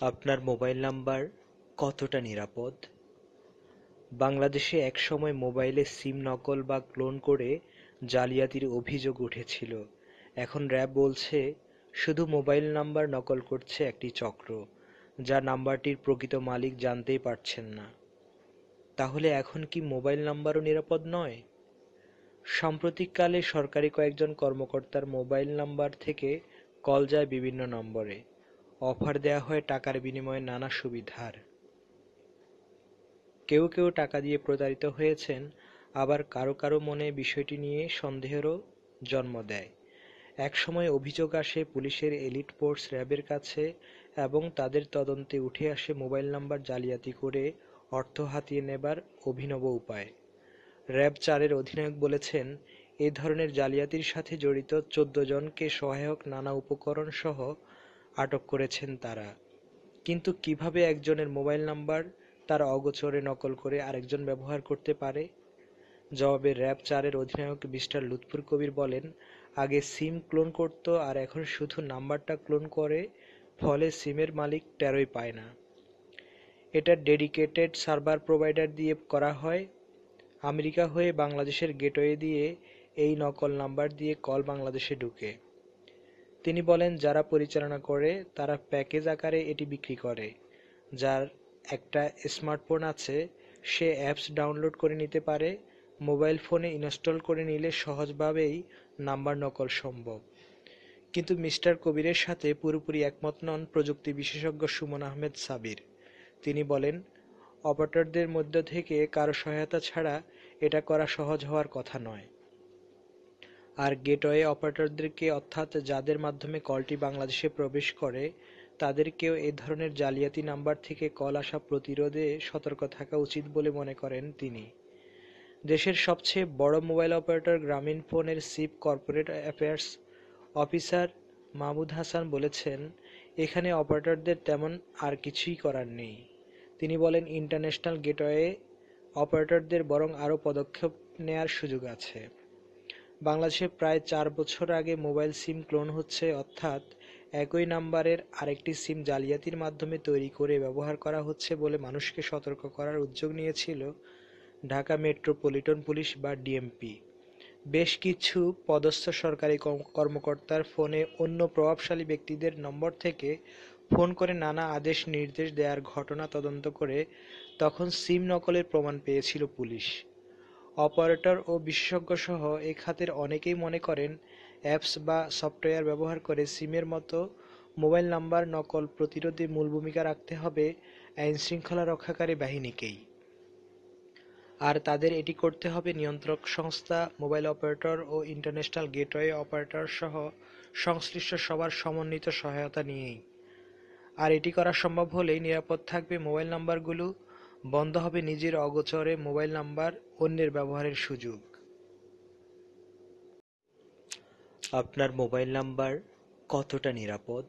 আপনার mobile number কতটা নিরাপদ? বাংলাদেশে একসময় মোবাইলে সিম নকল বা ক্লোন করে জালিয়াতির অভিযোগ উঠেছিল। এখন র্যাব বলছে, শুধু মোবাইল নাম্বার নকল করছে একটি চক্র, যা নাম্বারটির প্রকৃত মালিক জানতেই পারছেন না। তাহলে এখন কি মোবাইল নাম্বারও নিরাপদ নয়? সাম্প্রতিককালে সরকারি কয়েকজন কর্মকর্তার মোবাইল নাম্বার থেকে কল যায় বিভিন্ন নম্বরে। অফার দেয়া হয় টাকার বিনিময়ে নানা সুবিধার। কেউ কেউ টাকা দিয়ে প্রতারিত হয়েছেন, আবার কারো কারো মনে বিষয়টি নিয়ে সন্দেহেরও জন্ম দেয়। একসময় অভিযোগ আসে পুলিশের এলিট ফোর্স র্যাবের কাছে, এবং তাদের তদন্তে উঠে আসে মোবাইল নাম্বার জালিয়াতি করে অর্থ হাতিয়ে নেবার অভিনব উপায়। র্যাব-৪-এর অধিনায়ক বলেছেন, এ ধরনের জালিয়াতির সাথে জড়িত ১৪ জনকে সহায়ক নানা উপকরণ সহ আটক করেছেন তারা। কিন্তু কিভাবে একজনের মোবাইল নাম্বার তার অগোচরে নকল করে আরেকজন ব্যবহার করতে পারে? জবাবে র্যাব-৪-এর অধিনায়ক মিস্টার লুৎফুর কবির বলেন, আগে সিম ক্লোন করত আর এখন শুধু নাম্বারটা ক্লোন করে, ফলে সিমের মালিক টেরই পায় না। এটা ডেডিকেটেড সার্ভার প্রোভাইডার দিয়ে করা হয়। আমেরিকা হয়ে বাংলাদেশের গেটওয়ে দিয়ে এই নকল নাম্বার দিয়ে কল বাংলাদেশে ঢুকে। তিনি বলেন, যারা পরিচালনা করে তারা প্যাকেজ আকারে এটি বিক্রি করে। যার একটা স্মার্টফোন আছে সে অ্যাপস ডাউনলোড করে নিতে পারে। মোবাইল ফোনে ইনস্টল করে নিলে সহজভাবেই নাম্বার নকল সম্ভব। কিন্তু মিস্টার কবিরের সাথে পুরোপুরি একমত নন প্রযুক্তি বিশেষজ্ঞ সুমন আহমেদ সাবির। তিনি বলেন, অপারেটরদের মধ্য থেকে কারো সহায়তা ছাড়া এটা করা সহজ হওয়ার কথা নয়। আর গেটওয়ে অপারেটরদেরকে, অর্থাৎ যাদের মাধ্যমে কলটি বাংলাদেশে প্রবেশ করে, তাদেরকেও এ ধরনের জালিয়াতি নাম্বার থেকে কল আসা প্রতিরোধে সতর্ক থাকা উচিত বলে মনে করেন তিনি। দেশের সবচেয়ে বড় মোবাইল অপারেটর গ্রামীণফোনের chief corporate affairs officer Mahmud Hasan বলেছেন, এখানে অপারেটরদের তেমন আর কিছুই করার নেই। তিনি বলেন, ইন্টারন্যাশনাল গেটওয়ে অপারেটরদের বরং আরও পদক্ষেপ নেয়ার সুযোগ আছে। বাংলাদেশে প্রায় ৪ বছর আগে মোবাইল সিম ক্লোন হচ্ছে, অর্থাৎ একই নাম্বারের আরেকটি সিম জালিয়াতির মাধ্যমে তৈরি করে ব্যবহার করা হচ্ছে বলে মানুষকে সতর্ক করার উদ্যোগ নিয়েছিল ঢাকা মেট্রোপলিটন পুলিশ বা ডিএমপি। বেশ কিছু পদস্থ সরকারি কর্মকর্তার ফোনে অন্য প্রভাবশালী ব্যক্তিদের নম্বর থেকে ফোন করে নানা আদেশ নির্দেশ দেওয়ার ঘটনা তদন্ত করে তখন সিম নকলের প্রমাণ পেয়েছিল পুলিশ। অপারেটর ও বিশেষজ্ঞসহ এ খাতের অনেকেই মনে করেন, অ্যাপস বা সফটওয়্যার ব্যবহার করে সিমের মতো মোবাইল নাম্বার নকল প্রতিরোধে মূল ভূমিকা রাখতে হবে আইনশৃঙ্খলা রক্ষাকারী বাহিনীকেই। আর তাদের এটি করতে হবে নিয়ন্ত্রক সংস্থা, মোবাইল অপারেটর ও ইন্টারন্যাশনাল গেটওয়ে অপারেটর সহ সংশ্লিষ্ট সবার সমন্বিত সহায়তা নিয়েই। আর এটি করা সম্ভব হলেই নিরাপদ থাকবে মোবাইল নাম্বারগুলো, বন্ধ হবে নিজের অগোচরে মোবাইল নাম্বার অন্যের ব্যবহারের সুযোগ। আপনার মোবাইল নাম্বার কতটা নিরাপদ?